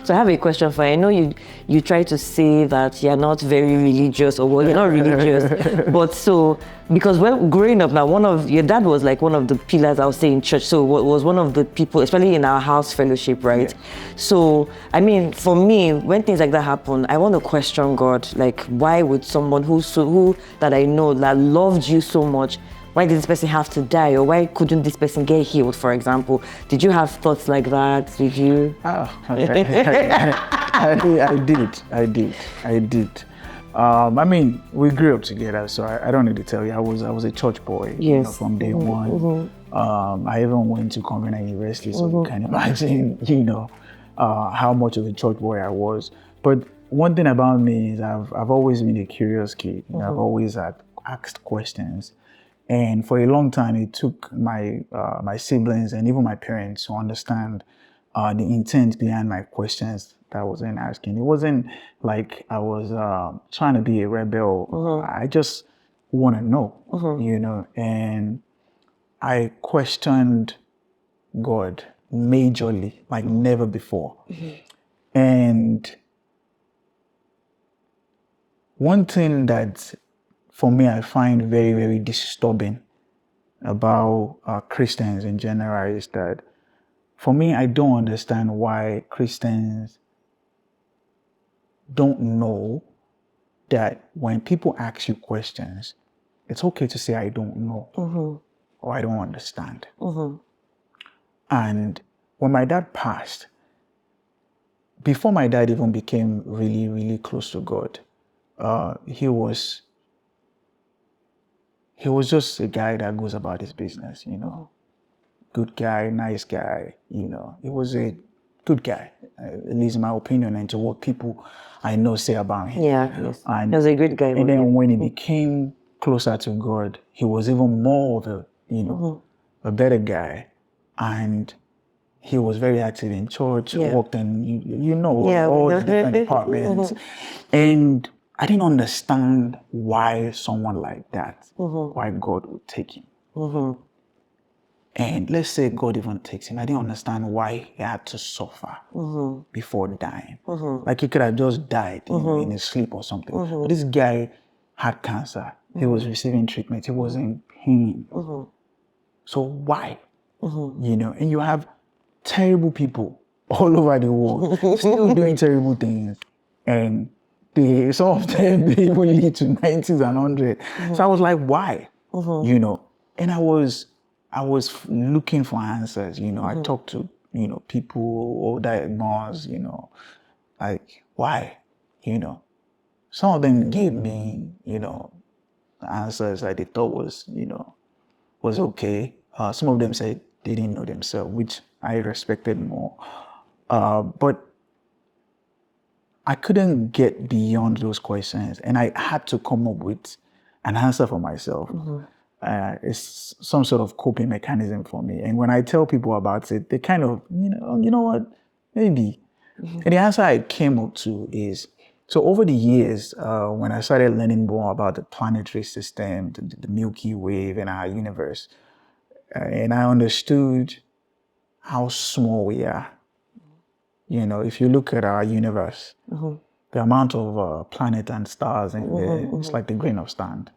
So I have a question for you. I know you try to say that you're not very religious, or well, you're not religious, but so because when growing up now, your dad was like one of the pillars, I would say, in church. So was one of the people, especially in our house fellowship, right? Yeah. So I mean, for me, when things like that happen, I want to question God. Like, why would someone who that I know that loved you so much, why did this person have to die? Or why couldn't this person get healed, for example? Did you have thoughts like that? Did you? Oh, I did. I mean, we grew up together, so I don't need to tell you. I was a church boy, yes. From day one. I even went to Covenant University, so you can imagine, how much of a church boy I was. But one thing about me is I've always been a curious kid. I've always asked questions. And for a long time, it took my siblings and even my parents to understand the intent behind my questions that I wasn't asking. It wasn't like I was trying to be a rebel. I just want to know, and I questioned God majorly, like never before. And one thing that for me, I find very, very disturbing about Christians in general is that, for me, I don't understand why Christians don't know that when people ask you questions, it's okay to say, I don't know, or I don't understand. And when my dad passed, before my dad even became really, really close to God, he was just a guy that goes about his business, Good guy, nice guy, He was a good guy, at least in my opinion, and to what people I know say about him. Yeah, yes. And he was a good guy. And then when he became closer to God, he was even more of a, a better guy. And he was very active in church, worked in, all the different departments. And I didn't understand why someone like that, why God would take him. And let's say God even takes him. I didn't understand why he had to suffer before dying. Like he could have just died in his sleep or something. But this guy had cancer. He was receiving treatment. He was in pain. So why? And you have terrible people all over the world still doing terrible things. And some of them, they even lead to 90s and 100s. So I was like, why? And I was looking for answers, I talked to, people, older moms, like, why? Some of them gave me, answers that they thought was okay. Some of them said they didn't know themselves, which I respected more. But I couldn't get beyond those questions, and I had to come up with an answer for myself. It's some sort of coping mechanism for me. And when I tell people about it, they kind of, you know what, maybe. And the answer I came up to is, so over the years, when I started learning more about the planetary system, the Milky Way and our universe, and I understood how small we are. If you look at our universe, the amount of planets and stars in there, it's like the grain of sand.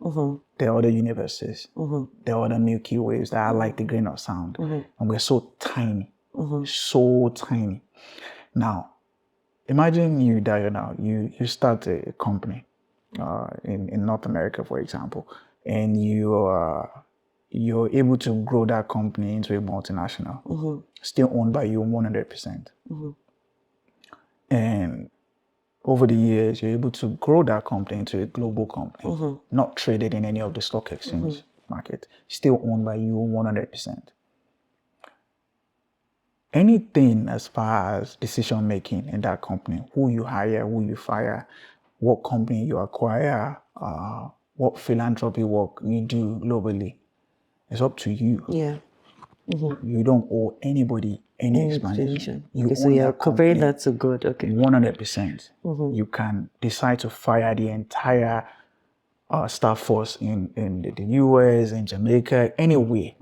There are other universes. There are other Milky Ways that are like the grain of sand. And we're so tiny, so tiny. Now, imagine you, Diana, you start a company in North America, for example, and you're able to grow that company into a multinational, still owned by you 100%. And over the years, you're able to grow that company into a global company, not traded in any of the stock exchange market, still owned by you 100%. Anything as far as decision making in that company, who you hire, who you fire, what company you acquire, what philanthropy work you do globally, it's up to you. Yeah. You don't owe anybody any explanation. So you're comparing that to God. Okay. 100%. You can decide to fire the entire staff force in the US, in Jamaica, anywhere.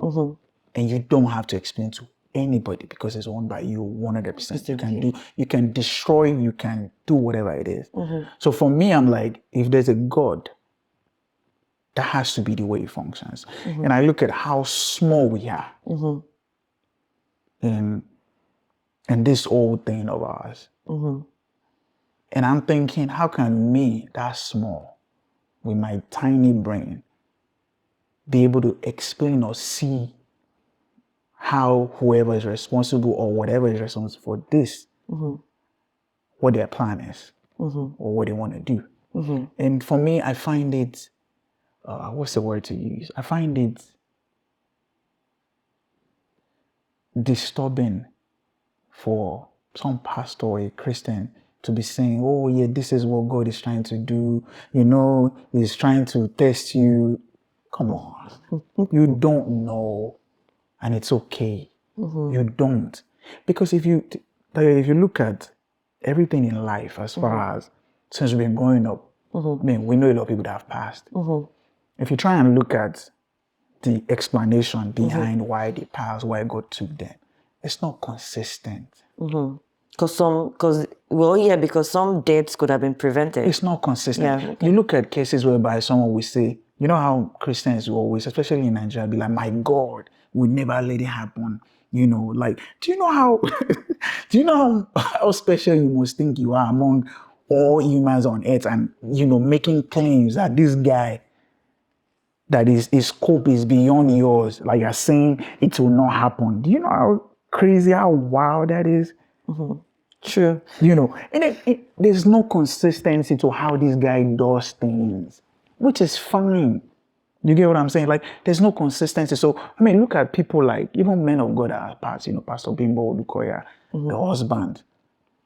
And you don't have to explain to anybody because it's owned by you 100%. You can destroy, you can do whatever it is. So for me, I'm like, if there's a God, that has to be the way it functions. And I look at how small we are in this old thing of ours. And I'm thinking, how can me, that small, with my tiny brain, be able to explain or see how whoever is responsible or whatever is responsible for this, what their plan is, or what they want to do. And for me, I find it, what's the word to use? I find it disturbing for some pastor or a Christian to be saying, oh yeah, this is what God is trying to do. You know, He's trying to test you. Come on. You don't know. And it's okay. You don't. Because if you look at everything in life as far as since we've been growing up, I mean, we know a lot of people that have passed. If you try and look at the explanation behind why they passed, why God took them, it's not consistent. Because some deaths could have been prevented. It's not consistent. You look at cases whereby someone will say, you know how Christians will always, especially in Nigeria, be like, my God would never let it happen. You know, like, do you know how special you must think you are among all humans on earth, and, you know, making claims that this guy, that his scope is beyond yours, like you're saying it will not happen. Do you know how crazy, how wild that is? True. You know, and there's no consistency to how this guy does things, which is fine. You get what I'm saying? Like, there's no consistency. So, I mean, look at people like, even men of God that are past, you know, Pastor Bimbo Olukoya, the husband,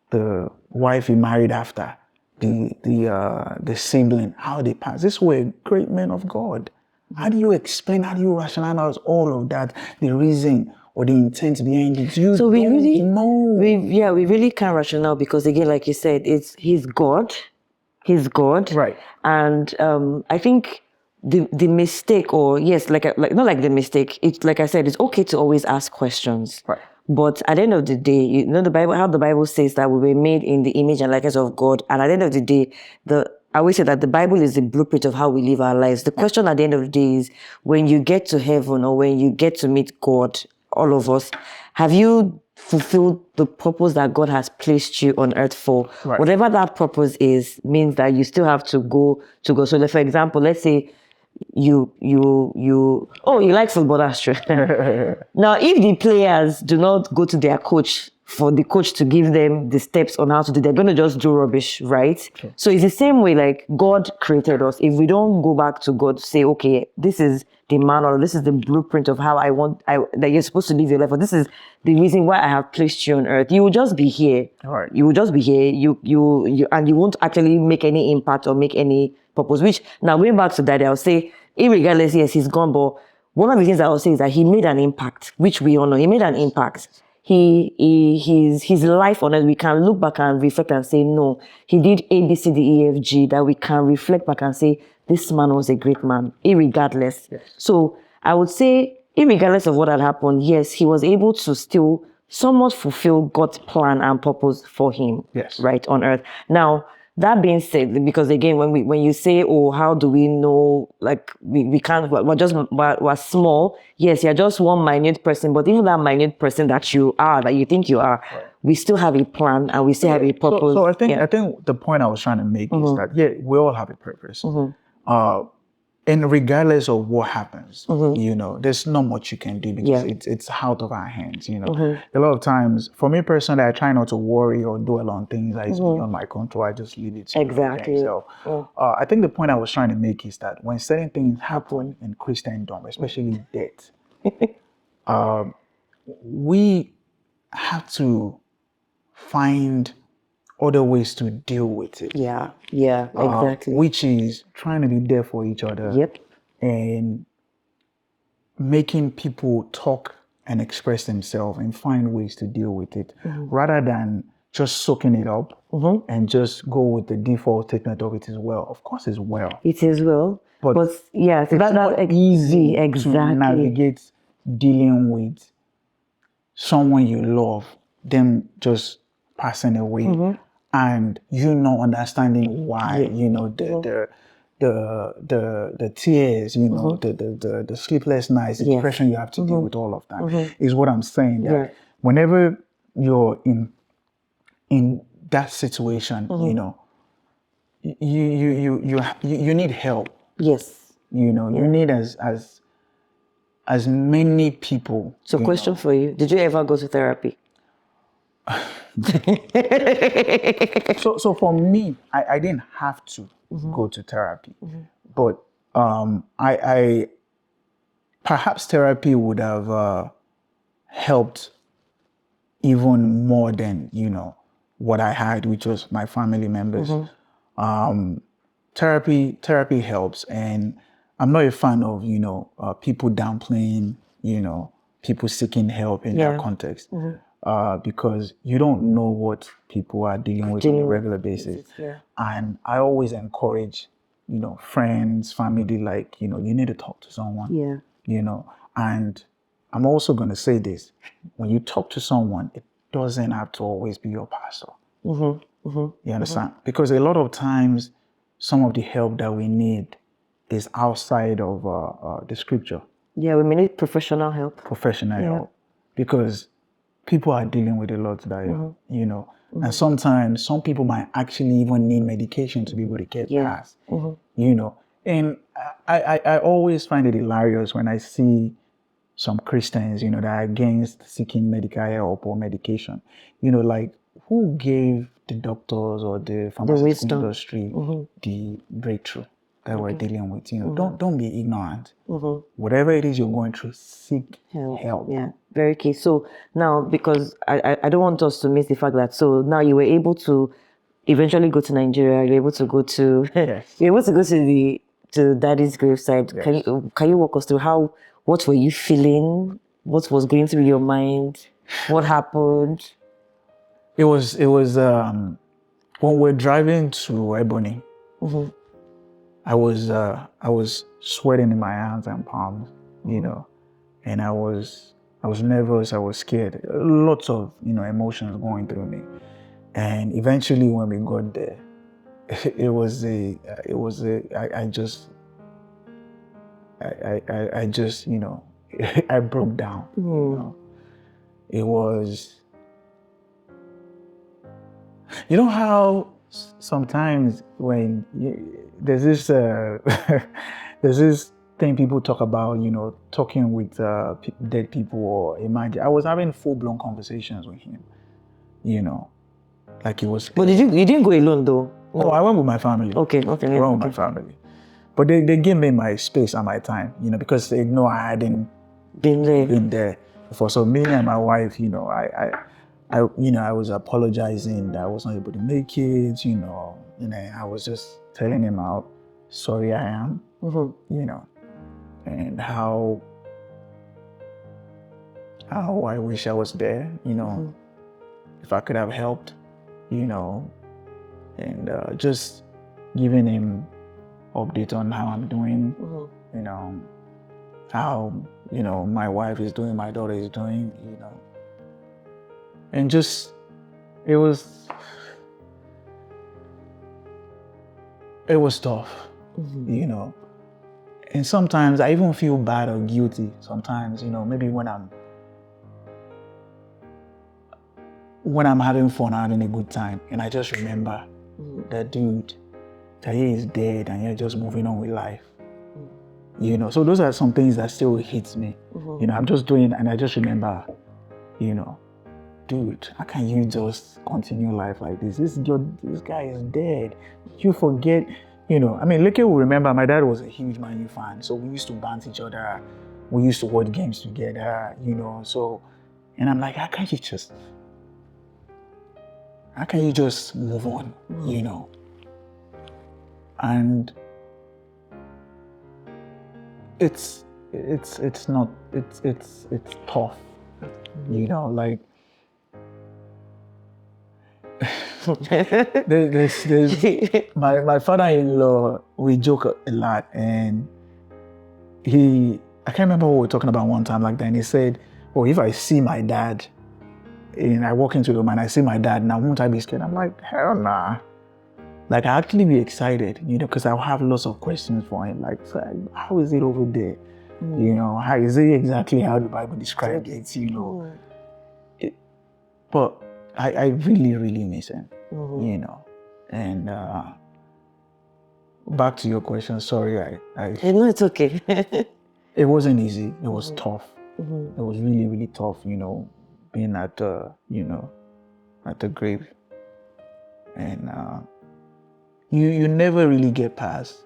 the wife he married after, the sibling, how they passed. These were great men of God. How do you explain, how do you rationalize all of that, the reason or the intent behind it? So we really know. We really can't rationale, because again, like you said, he's God. He's God. Right. And I think the mistake, or yes, like not like the mistake, it's like I said, it's okay to always ask questions. Right. But at the end of the day, you know, how the Bible says that we were made in the image and likeness of God. And at the end of the day, I always say that the Bible is the blueprint of how we live our lives. The question at the end of the day is, when you get to heaven or when you get to meet God, all of us, have you fulfilled the purpose that God has placed you on earth for? Right. Whatever that purpose is, means that you still have to go to God. So like, for example, let's say you like football, that's true. Now, if the players do not go to their coach for the coach to give them the steps on how to do, they're going to just do rubbish, right? Sure. So it's the same way, like God created us. If we don't go back to God to say, okay, this is the manual, this is the blueprint of how that you're supposed to live your life, or this is the reason why I have placed you on earth, you will just be here. All right. You will just be here. And you won't actually make any impact or make any purpose. Which, now going back to that, I'll say, irregardless, yes, he's gone, but one of the things I will say is that he made an impact, which we all know. He made an impact. His life on earth, we can look back and reflect and say, no, he did A, B, C, D, E, F, G, that we can reflect back and say, this man was a great man, irregardless. Yes. So I would say, irregardless of what had happened, yes, he was able to still somewhat fulfill God's plan and purpose for him, yes, right, on earth. Now, that being said, because again, when you say, oh, how do we know, like, we can't, we're small. Yes, you're just one minute person, but even that minute person that you think you are, right, we still have a plan and we still have a purpose. So I think the point I was trying to make is that, yeah, we all have a purpose. And regardless of what happens, you know, there's not much you can do because it's out of our hands, you know. A lot of times, for me personally, I try not to worry or do a lot of things that is beyond my control. I just leave it to exactly. So I think the point I was trying to make is that when certain things happen in Christendom, especially death, we have to find other ways to deal with it. Yeah, exactly. Which is trying to be there for each other. Yep. And making people talk and express themselves and find ways to deal with it, rather than just soaking it up and just go with the default statement of it is well. Of course, it's well. It is well. But yeah, so it's not easy to navigate dealing with someone you love, them just passing away, and you not understanding why, the tears, the sleepless nights, the depression you have to deal with, all of that is what I'm saying. That whenever you're in that situation, you need help. Yes. You need as many people. So question for you. Did you ever go to therapy? So for me, I didn't have to go to therapy, but I perhaps therapy would have helped even more than what I had, which was my family members. Therapy helps, and I'm not a fan of people downplaying people seeking help in that context, because you don't know what people are dealing with on a regular basis. And I always encourage friends, family, like you need to talk to someone. And I'm also going to say this: when you talk to someone, it doesn't have to always be your pastor. You understand? Because a lot of times, some of the help that we need is outside of the scripture. Yeah, we may need professional help. Professional help. Because people are dealing with a lot that, and sometimes some people might actually even need medication to be able to get past, And I always find it hilarious when I see some Christians, that are against seeking medical help or medication. Like, who gave the doctors or the pharmaceutical industry the breakthrough that we're dealing with? Don't be ignorant. Whatever it is you're going through, seek help. Yeah, very key. So now, because I don't want us to miss the fact that, so now you were able to eventually go to Nigeria. You're able to go to you're able to go to Daddy's graveside. Yes. Can you walk us through what were you feeling? What was going through your mind? What happened? It was when we're driving to Ebony. I was sweating in my hands and palms, and I was nervous. I was scared. Lots of emotions going through me, and eventually when we got there, I just I broke down. It was. You know how sometimes when there's this thing people talk about, talking with dead people, or imagine. I was having full-blown conversations with him, like it was. But you didn't go alone though? No. Oh, I went with my family. Okay. I went with my family, but they gave me my space and my time, because they know I hadn't been there before. So me and my wife, I was apologizing that I was not able to make it, and I was just telling him how sorry I am, and how I wish I was there, if I could have helped, and just giving him update on how I'm doing, how, my wife is doing, my daughter is doing, and just, it was tough, and sometimes I even feel bad or guilty sometimes, maybe when I'm having fun, having a good time, and I just remember that dude, that he is dead and you're just moving on with life. So those are some things that still hits me. I'm just doing, and I just remember, dude, how can you just continue life like this? This guy is dead. You forget, Leke will remember my dad was a huge Man U fan, so we used to bounce each other. We used to watch games together, so, and I'm like, how can you just move on, And it's tough, like there's my father-in-law, we joke a lot, and I can't remember what we were talking about one time like that, and he said, or if I see my dad, and I walk into the room and I see my dad, now won't I be scared? I'm like, hell nah. Like, I actually be excited, because I'll have lots of questions for him. Like, so how is it over there? How is it exactly how the Bible describes it? But I really, really miss him, And back to your question, sorry, No, it's okay. It wasn't easy. It was tough. It was really, really tough, being at the grave. And you never really get past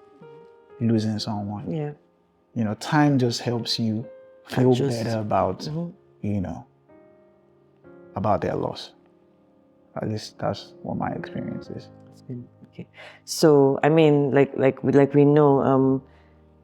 losing someone. Yeah. Time just helps you feel better about, about their loss. At least that's what my experience is. Okay. So, I mean, like we know,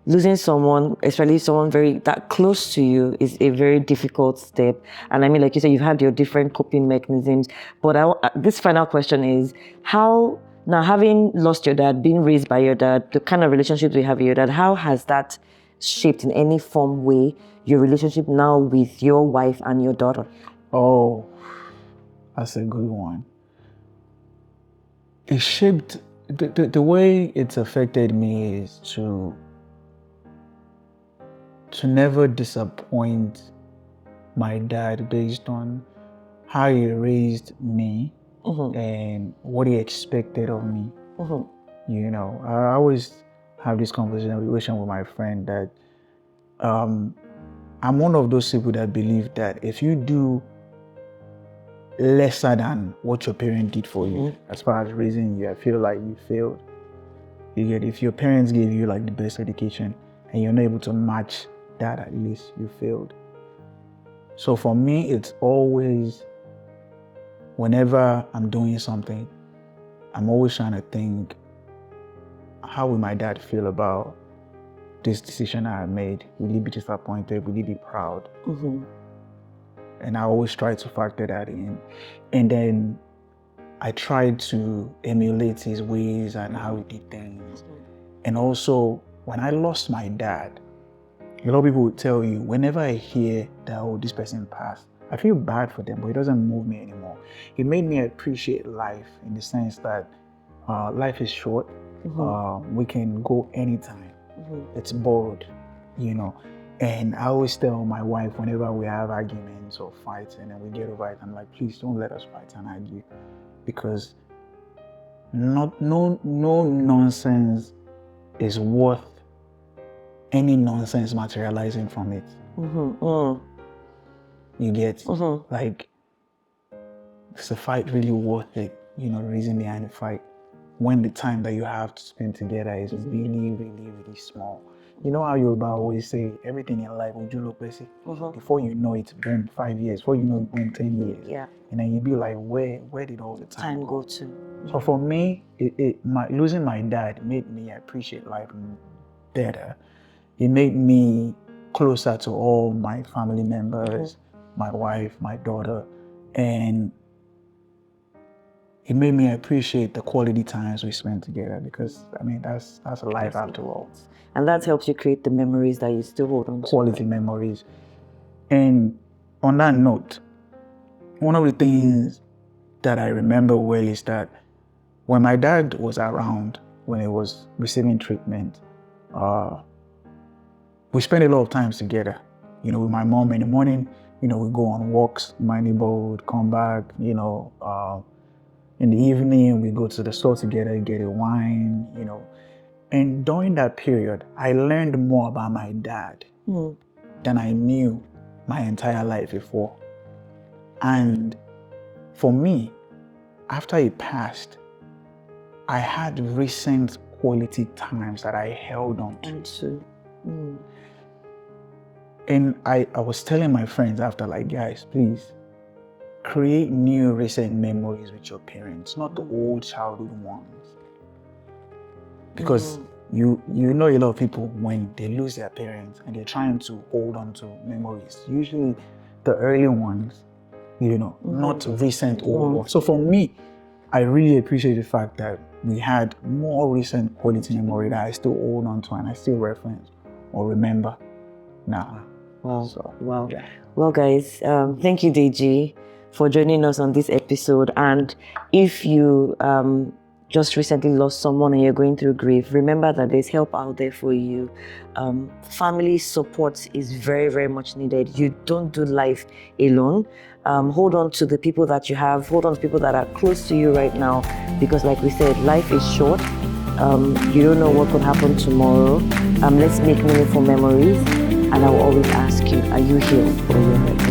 losing someone, especially someone that close to you, is a very difficult step. And I mean, like you said, you've had your different coping mechanisms. But this final question is, how, now having lost your dad, being raised by your dad, the kind of relationship we have with your dad, how has that shaped in any form way your relationship now with your wife and your daughter? Oh, that's a good one. It shaped, the way it's affected me is to never disappoint my dad based on how he raised me and what he expected of me. I always have this conversation with my friend that I'm one of those people that believe that if you do lesser than what your parent did for you, as far as raising you, I feel like you failed. If your parents gave you like the best education and you're not able to match that, at least you failed. So for me, it's always, whenever I'm doing something, I'm always trying to think, how will my dad feel about this decision I made? Will he be disappointed? Will he be proud? And I always try to factor that in. And then I try to emulate his ways and how he did things. And also, when I lost my dad, a lot of people would tell you, whenever I hear that, oh, this person passed, I feel bad for them, but it doesn't move me anymore. It made me appreciate life in the sense that life is short. We can go anytime. It's borrowed, And I always tell my wife, whenever we have arguments or fights and then we get over it, I'm like, please don't let us fight and argue, because no nonsense is worth any nonsense materializing from it. You get, like, is a fight really worth it? The reason behind the fight, when the time that you have to spend together is really, really, really small. You know how Yoruba always say, everything in life, would you look busy? Before you know it, boom, 5 years. Before you know it, boom, 10 years. Yeah. And then you'd be like, where did all the time go to? So for me, losing my dad made me appreciate life better. It made me closer to all my family members, my wife, my daughter, and it made me appreciate the quality times we spent together, because I mean that's a life after all. And that helps you create the memories that you still hold on to. Quality memories. And on that note, one of the things that I remember well is that when my dad was around, when he was receiving treatment, we spent a lot of times together. With my mom in the morning, we go on walks, my neighbor would come back, in the evening, we go to the store together, get a wine, And during that period, I learned more about my dad than I knew my entire life before. And for me, after he passed, I had recent quality times that I held on to. And I was telling my friends after, like, guys, please, create new recent memories with your parents, not the old childhood ones. Because you know a lot of people, when they lose their parents and they're trying to hold on to memories, usually the early ones, not recent old ones. So for me, I really appreciate the fact that we had more recent quality memory that I still hold on to and I still reference or remember now. Wow. So, Wow. yeah. Well, guys, thank you, Deji, for joining us on this episode. And if you just recently lost someone and you're going through grief, remember that there's help out there for you. Family support is very, very much needed. You don't do life alone. Hold on to the people that you have. Hold on to people that are close to you right now, because like we said, life is short. You don't know what could happen tomorrow. Let's make meaningful memories. And I will always ask you, are you healed or you're hurt?